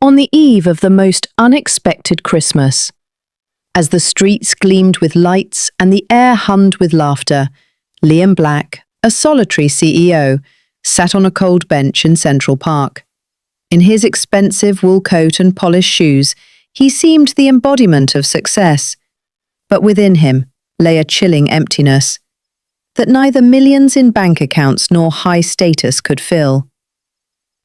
On the eve of the most unexpected Christmas, as the streets gleamed with lights and the air hummed with laughter, Liam Black, a solitary CEO, sat on a cold bench in Central Park. In his expensive wool coat and polished shoes, he seemed the embodiment of success. But within him lay a chilling emptiness that neither millions in bank accounts nor high status could fill.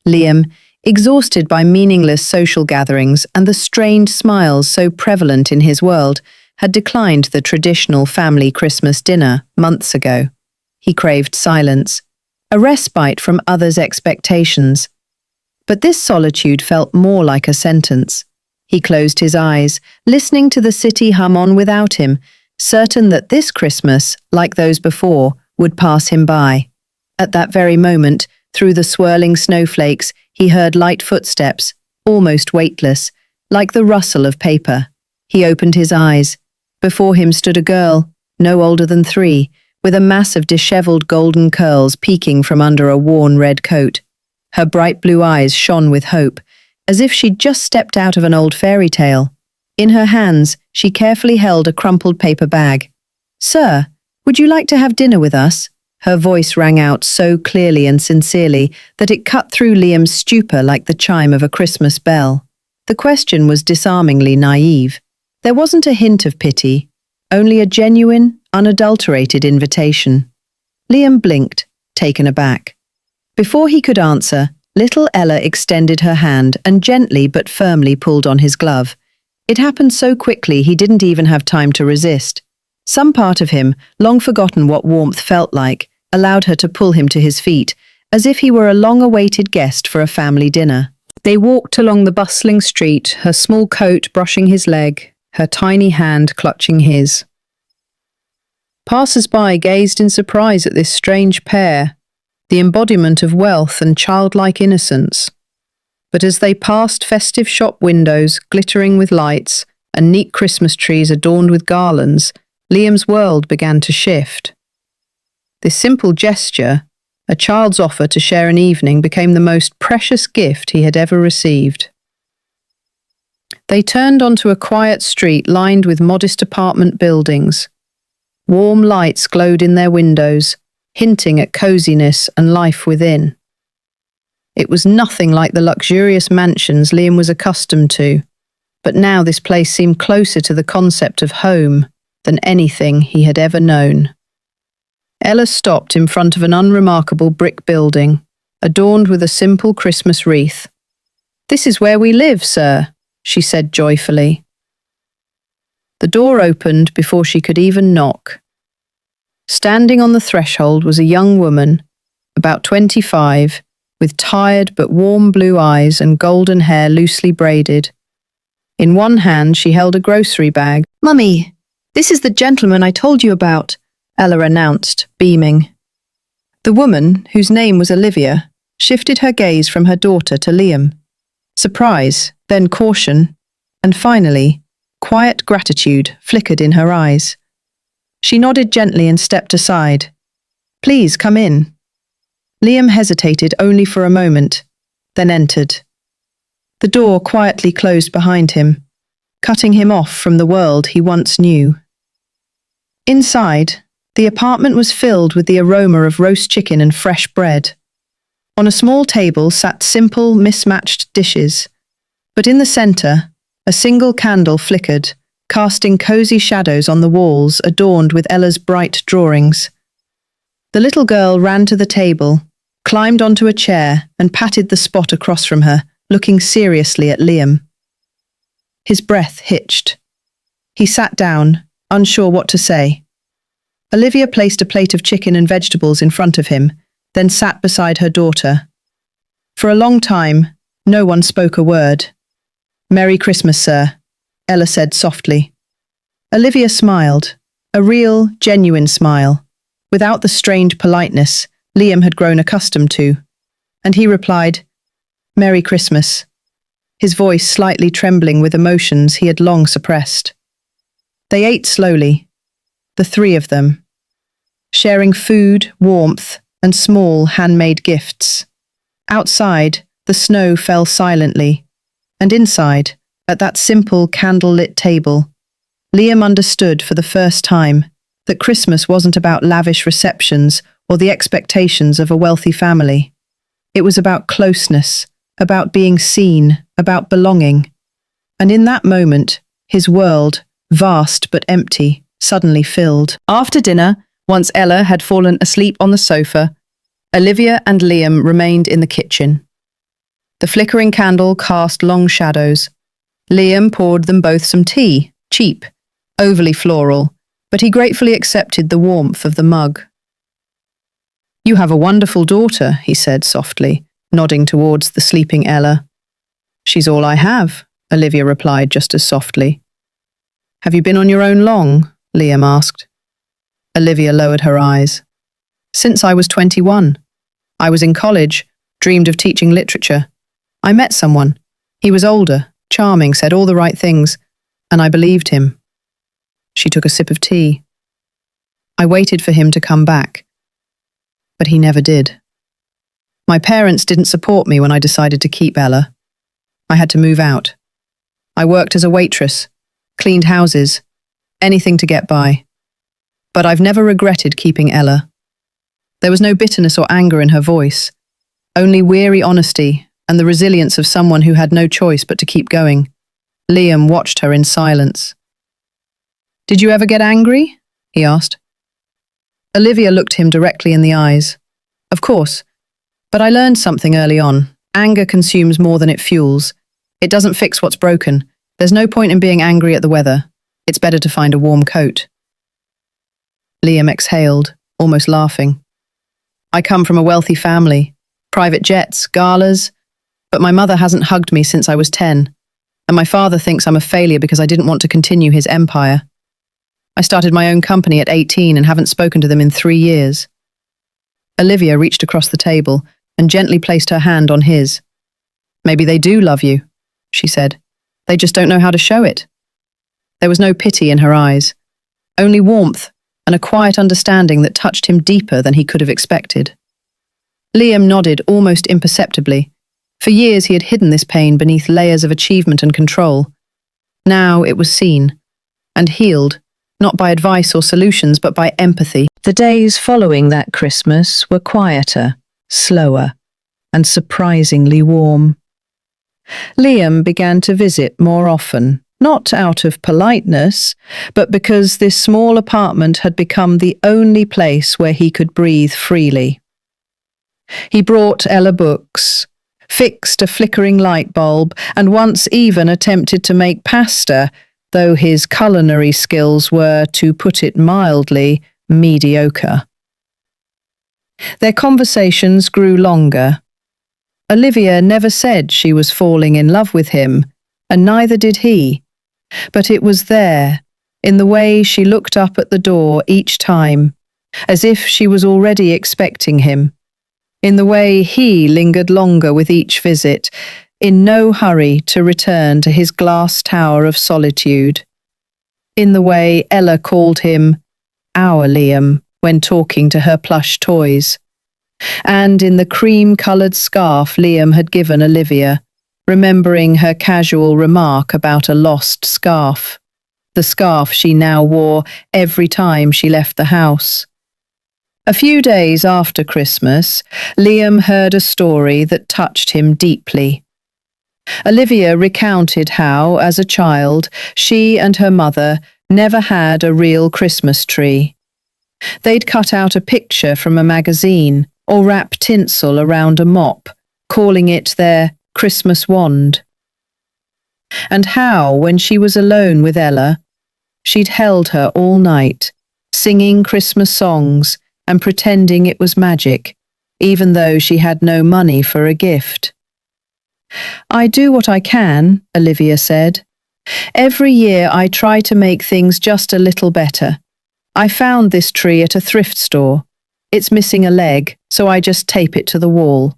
Liam, exhausted by meaningless social gatherings and the strained smiles so prevalent in his world, had declined the traditional family Christmas dinner months ago. He craved silence, a respite from others' expectations. But this solitude felt more like a sentence. He closed his eyes, listening to the city hum on without him, certain that this Christmas, like those before, would pass him by. At that very moment, through the swirling snowflakes, he heard light footsteps, almost weightless, like the rustle of paper. He opened his eyes. Before him stood a girl, no older than 3, with a mass of dishevelled golden curls peeking from under a worn red coat. Her bright blue eyes shone with hope, as if she'd just stepped out of an old fairy tale. In her hands, she carefully held a crumpled paper bag. "Sir, would you like to have dinner with us?" Her voice rang out so clearly and sincerely that it cut through Liam's stupor like the chime of a Christmas bell. The question was disarmingly naive. There wasn't a hint of pity, only a genuine, unadulterated invitation. Liam blinked, taken aback. Before he could answer, little Ella extended her hand and gently but firmly pulled on his glove. It happened so quickly he didn't even have time to resist. Some part of him, long forgotten what warmth felt like, allowed her to pull him to his feet, as if he were a long-awaited guest for a family dinner. They walked along the bustling street, her small coat brushing his leg, her tiny hand clutching his. Passers-by gazed in surprise at this strange pair, the embodiment of wealth and childlike innocence. But as they passed festive shop windows glittering with lights and neat Christmas trees adorned with garlands, Liam's world began to shift. This simple gesture, a child's offer to share an evening, became the most precious gift he had ever received. They turned onto a quiet street lined with modest apartment buildings. Warm lights glowed in their windows, hinting at coziness and life within. It was nothing like the luxurious mansions Liam was accustomed to, but now this place seemed closer to the concept of home than anything he had ever known. Ella stopped in front of an unremarkable brick building, adorned with a simple Christmas wreath. "This is where we live, sir," she said joyfully. The door opened before she could even knock. Standing on the threshold was a young woman, about 25, with tired but warm blue eyes and golden hair loosely braided. In one hand she held a grocery bag. "Mummy, this is the gentleman I told you about," Ella announced, beaming. The woman, whose name was Olivia, shifted her gaze from her daughter to Liam. Surprise, then caution, and finally, quiet gratitude flickered in her eyes. She nodded gently and stepped aside. "Please come in." Liam hesitated only for a moment, then entered. The door quietly closed behind him, cutting him off from the world he once knew. Inside, the apartment was filled with the aroma of roast chicken and fresh bread. On a small table sat simple, mismatched dishes, but in the center, a single candle flickered, casting cozy shadows on the walls adorned with Ella's bright drawings. The little girl ran to the table, climbed onto a chair, and patted the spot across from her, looking seriously at Liam. His breath hitched. He sat down, unsure what to say. Olivia placed a plate of chicken and vegetables in front of him, then sat beside her daughter. For a long time, no one spoke a word. "Merry Christmas, sir," Ella said softly. Olivia smiled, a real, genuine smile, without the strained politeness Liam had grown accustomed to, and he replied, "Merry Christmas," his voice slightly trembling with emotions he had long suppressed. They ate slowly, the 3 of them, sharing food, warmth, and small handmade gifts. Outside, the snow fell silently, And inside, at that simple candle-lit table, Liam understood for the first time that Christmas wasn't about lavish receptions or the expectations of a wealthy family. It was about closeness, about being seen, about belonging. And in that moment, his world, vast but empty, suddenly filled. After dinner, once Ella had fallen asleep on the sofa, Olivia and Liam remained in the kitchen. The flickering candle cast long shadows. Liam poured them both some tea, cheap, overly floral, but he gratefully accepted the warmth of the mug. "You have a wonderful daughter," he said softly, nodding towards the sleeping Ella. "She's all I have," Olivia replied just as softly. "Have you been on your own long?" Liam asked. Olivia lowered her eyes. "Since I was 21. I was in college, dreamed of teaching literature. I met someone. He was older, charming, said all the right things, and I believed him." She took a sip of tea. "I waited for him to come back, but he never did. My parents didn't support me when I decided to keep Ella. I had to move out. I worked as a waitress, cleaned houses, anything to get by. But I've never regretted keeping Ella." There was no bitterness or anger in her voice, only weary honesty and the resilience of someone who had no choice but to keep going. Liam watched her in silence. "Did you ever get angry?" he asked. Olivia looked him directly in the eyes. "Of course, but I learned something early on. Anger consumes more than it fuels. It doesn't fix what's broken. There's no point in being angry at the weather. It's better to find a warm coat." Liam exhaled, almost laughing. "I come from a wealthy family, private jets, galas, but my mother hasn't hugged me since I was 10, and my father thinks I'm a failure because I didn't want to continue his empire. I started my own company at 18 and haven't spoken to them in 3 years." Olivia reached across the table and gently placed her hand on his. "Maybe they do love you," she said. "They just don't know how to show it." There was no pity in her eyes, only warmth and a quiet understanding that touched him deeper than he could have expected. Liam nodded almost imperceptibly. For years he had hidden this pain beneath layers of achievement and control. Now it was seen and healed, not by advice or solutions, but by empathy. The days following that Christmas were quieter, slower, and surprisingly warm. Liam began to visit more often, not out of politeness, but because this small apartment had become the only place where he could breathe freely. He brought Ella books, fixed a flickering light bulb, and once even attempted to make pasta, though his culinary skills were, to put it mildly, mediocre. Their conversations grew longer. Olivia never said she was falling in love with him, and neither did he. But it was there, in the way she looked up at the door each time, as if she was already expecting him, in the way he lingered longer with each visit, in no hurry to return to his glass tower of solitude, in the way Ella called him our Liam when talking to her plush toys, and in the cream-coloured scarf Liam had given Olivia, remembering her casual remark about a lost scarf, the scarf she now wore every time she left the house. A few days after Christmas, Liam heard a story that touched him deeply. Olivia recounted how, as a child, she and her mother never had a real Christmas tree. They'd cut out a picture from a magazine or wrap tinsel around a mop, calling it their Christmas wand. And how, when she was alone with Ella, she'd held her all night, singing Christmas songs and pretending it was magic, even though she had no money for a gift. "I do what I can," Olivia said. "Every year I try to make things just a little better. I found this tree at a thrift store. It's missing a leg, so I just tape it to the wall.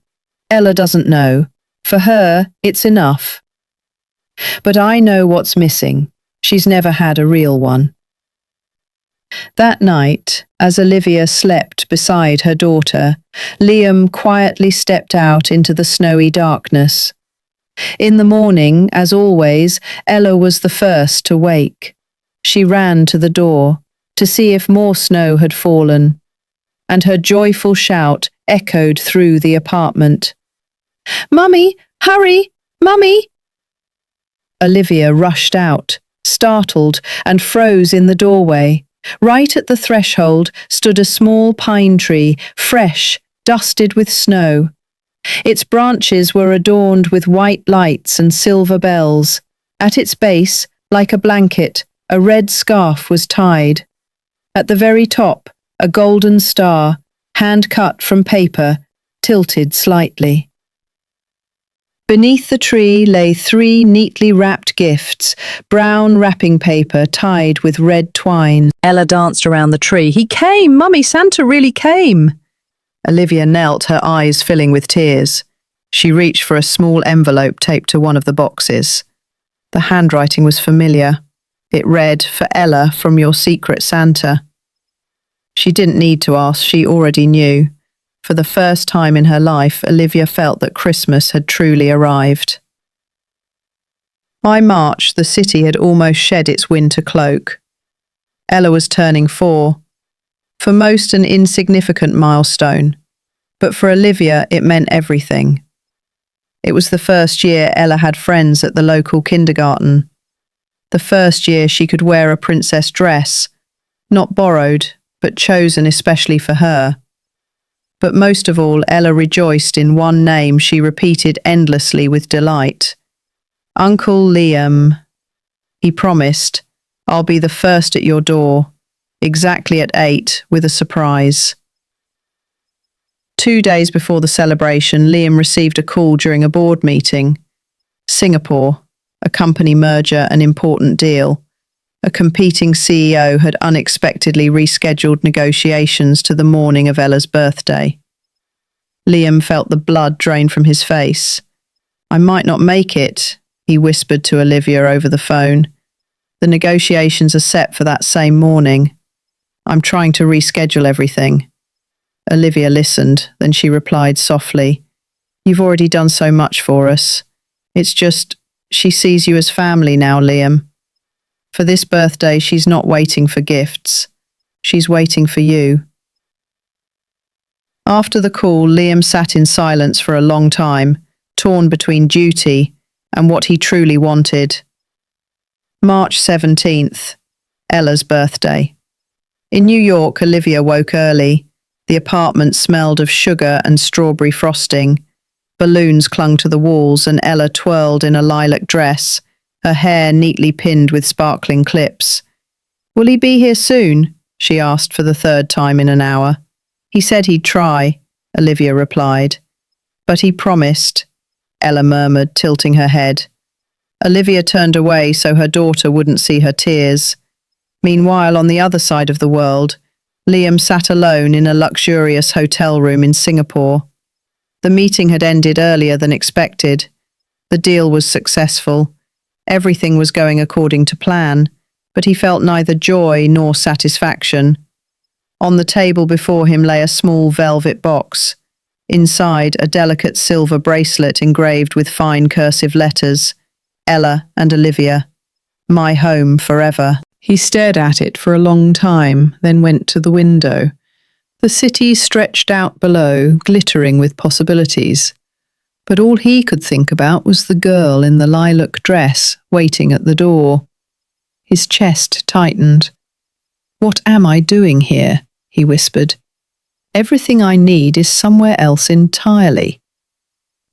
Ella doesn't know. For her, it's enough. But I know what's missing. She's never had a real one." That night, as Olivia slept beside her daughter, Liam quietly stepped out into the snowy darkness. In the morning, as always, Ella was the first to wake. She ran to the door to see if more snow had fallen, and her joyful shout echoed through the apartment. "Mummy, hurry! Mummy!" Olivia rushed out, startled, and froze in the doorway. Right at the threshold stood a small pine tree, fresh, dusted with snow. Its branches were adorned with white lights and silver bells. At its base, like a blanket, a red scarf was tied. At the very top, a golden star, hand-cut from paper, tilted slightly. Beneath the tree lay 3 neatly wrapped gifts, brown wrapping paper tied with red twine. Ella danced around the tree. "He came! Mummy, Santa really came!" Olivia knelt, her eyes filling with tears. She reached for a small envelope taped to one of the boxes. The handwriting was familiar. It read, "For Ella, from your secret Santa." She didn't need to ask, she already knew. For the first time in her life, Olivia felt that Christmas had truly arrived. By March, the city had almost shed its winter cloak. Ella was turning 4. For most, an insignificant milestone, but for Olivia, it meant everything. It was the first year Ella had friends at the local kindergarten. The first year she could wear a princess dress, not borrowed, but chosen especially for her. But most of all, Ella rejoiced in one name she repeated endlessly with delight. "Uncle Liam." He promised, "I'll be the first at your door, exactly at 8, with a surprise." 2 days before the celebration, Liam received a call during a board meeting. Singapore, a company merger, an important deal. A competing CEO had unexpectedly rescheduled negotiations to the morning of Ella's birthday. Liam felt the blood drain from his face. "I might not make it," he whispered to Olivia over the phone. "The negotiations are set for that same morning. I'm trying to reschedule everything." Olivia listened, then she replied softly, "You've already done so much for us. It's just, she sees you as family now, Liam. For this birthday, she's not waiting for gifts. She's waiting for you." After the call, Liam sat in silence for a long time, torn between duty and what he truly wanted. March 17th, Ella's birthday. In New York, Olivia woke early. The apartment smelled of sugar and strawberry frosting. Balloons clung to the walls and Ella twirled in a lilac dress, her hair neatly pinned with sparkling clips. "Will he be here soon?" she asked for the 3rd time in an hour. "He said he'd try," Olivia replied. "But he promised," Ella murmured, tilting her head. Olivia turned away so her daughter wouldn't see her tears. Meanwhile, on the other side of the world, Liam sat alone in a luxurious hotel room in Singapore. The meeting had ended earlier than expected. The deal was successful. Everything was going according to plan, but he felt neither joy nor satisfaction. On the table before him lay a small velvet box. Inside, a delicate silver bracelet engraved with fine cursive letters. Ella and Olivia. "My home forever." He stared at it for a long time, then went to the window. The city stretched out below, glittering with possibilities. But all he could think about was the girl in the lilac dress waiting at the door. His chest tightened. "What am I doing here?" he whispered. "Everything I need is somewhere else entirely."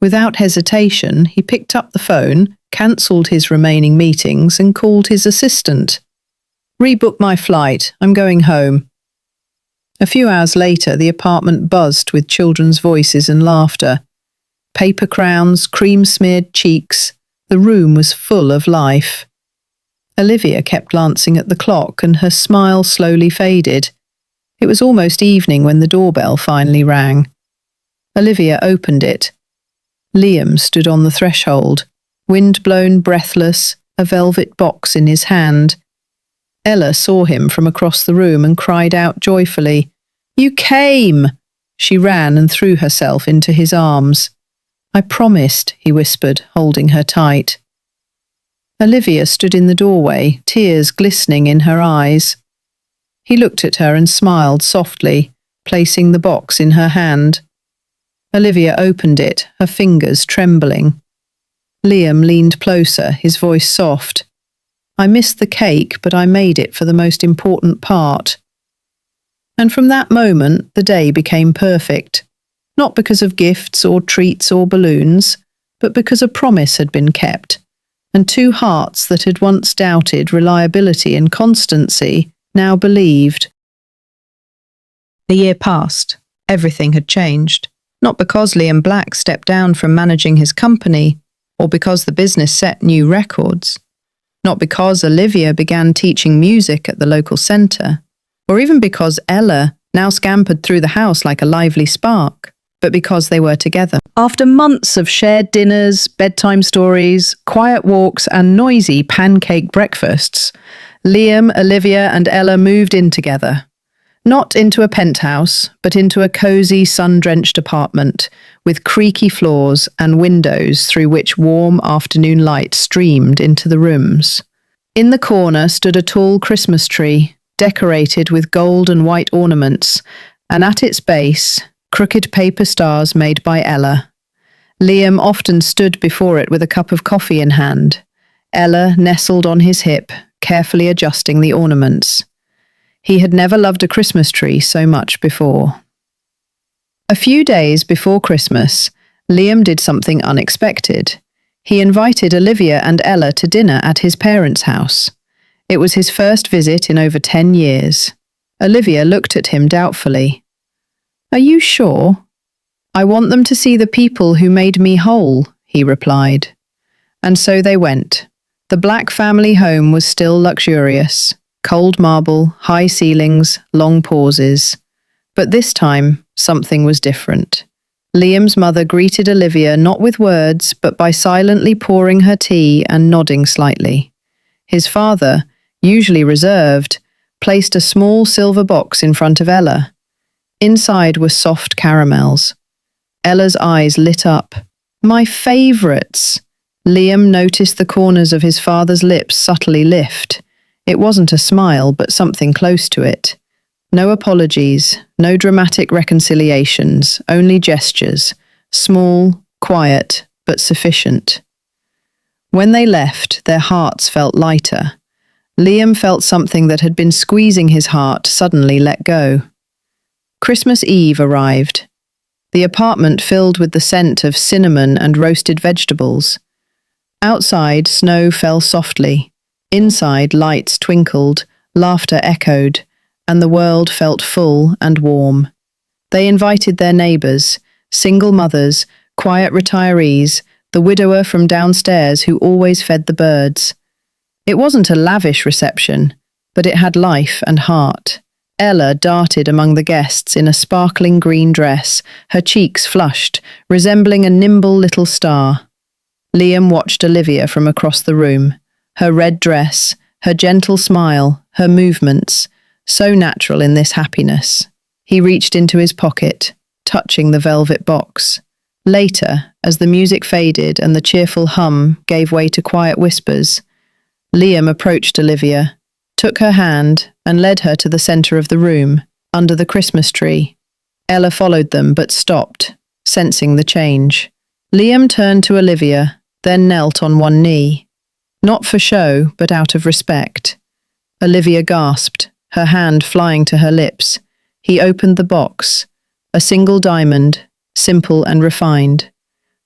Without hesitation, he picked up the phone, cancelled his remaining meetings, and called his assistant. "Rebook my flight. I'm going home." A few hours later, the apartment buzzed with children's voices and laughter. Paper crowns, cream-smeared cheeks. The room was full of life. Olivia kept glancing at the clock, and her smile slowly faded. It was almost evening when the doorbell finally rang. Olivia opened it. Liam stood on the threshold, wind-blown, breathless, a velvet box in his hand. Ella saw him from across the room and cried out joyfully, "You came!" She ran and threw herself into his arms. I promised, he whispered, holding her tight. Olivia stood in the doorway, tears glistening in her eyes. He looked at her and smiled softly, placing the box in her hand. Olivia opened it, her fingers trembling. Liam leaned closer, his voice soft. I missed the cake, but I made it for the most important part. And from that moment, the day became perfect. Not because of gifts or treats or balloons, but because a promise had been kept, and two hearts that had once doubted reliability and constancy now believed. The year passed. Everything had changed. Not because Liam Black stepped down from managing his company, or because the business set new records. Not because Olivia began teaching music at the local centre, or even because Ella now scampered through the house like a lively spark, but because they were together. After months of shared dinners, bedtime stories, quiet walks, and noisy pancake breakfasts, Liam, Olivia, and Ella moved in together. Not into a penthouse, but into a cosy, sun-drenched apartment with creaky floors and windows through which warm afternoon light streamed into the rooms. In the corner stood a tall Christmas tree, decorated with gold and white ornaments, and at its base, crooked paper stars made by Ella. Liam often stood before it with a cup of coffee in hand. Ella nestled on his hip, carefully adjusting the ornaments. He had never loved a Christmas tree so much before. A few days before Christmas, Liam did something unexpected. He invited Olivia and Ella to dinner at his parents' house. It was his first visit in over 10 years. Olivia looked at him doubtfully. Are you sure? I want them to see the people who made me whole, he replied. And so they went. The Black family home was still luxurious. Cold marble, high ceilings, long pauses. But this time, something was different. Liam's mother greeted Olivia not with words, but by silently pouring her tea and nodding slightly. His father, usually reserved, placed a small silver box in front of Ella. Inside were soft caramels. Ella's eyes lit up. My favourites! Liam noticed the corners of his father's lips subtly lift. It wasn't a smile, but something close to it. No apologies, no dramatic reconciliations, only gestures, small, quiet, but sufficient. When they left, their hearts felt lighter. Liam felt something that had been squeezing his heart suddenly let go. Christmas Eve arrived. The apartment filled with the scent of cinnamon and roasted vegetables. Outside, snow fell softly. Inside, lights twinkled, laughter echoed, and the world felt full and warm. They invited their neighbours, single mothers, quiet retirees, the widower from downstairs who always fed the birds. It wasn't a lavish reception, but it had life and heart. Ella darted among the guests in a sparkling green dress, her cheeks flushed, resembling a nimble little star. Liam watched Olivia from across the room. Her red dress, her gentle smile, her movements, so natural in this happiness. He reached into his pocket, touching the velvet box. Later, as the music faded and the cheerful hum gave way to quiet whispers, Liam approached Olivia, took her hand, and led her to the centre of the room, under the Christmas tree. Ella followed them, but stopped, sensing the change. Liam turned to Olivia, then knelt on one knee. Not for show, but out of respect. Olivia gasped, her hand flying to her lips. He opened the box. A single diamond, simple and refined.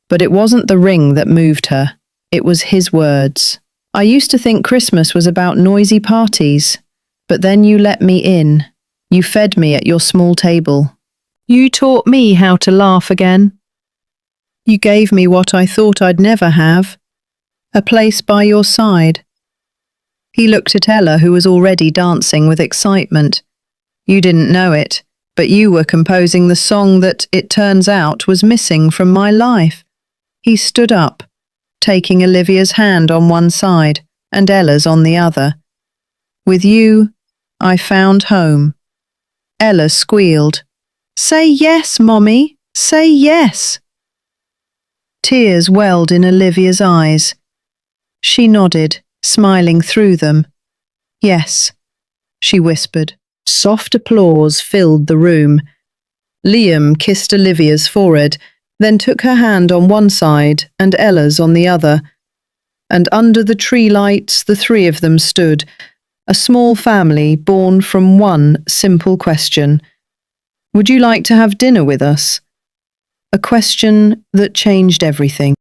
But it wasn't the ring that moved her. It was his words. I used to think Christmas was about noisy parties, but then you let me in. You fed me at your small table. You taught me how to laugh again. You gave me what I thought I'd never have. A place by your side. He looked at Ella, who was already dancing with excitement. You didn't know it, but you were composing the song that, it turns out, was missing from my life. He stood up, taking Olivia's hand on one side and Ella's on the other. With you, I found home. Ella squealed. Say yes, Mommy, say yes. Tears welled in Olivia's eyes. She nodded, smiling through them. Yes, she whispered. Soft applause filled the room. Liam kissed Olivia's forehead, then took her hand on one side and Ella's on the other. And under the tree lights, the three of them stood, a small family born from one simple question. Would you like to have dinner with us? A question that changed everything.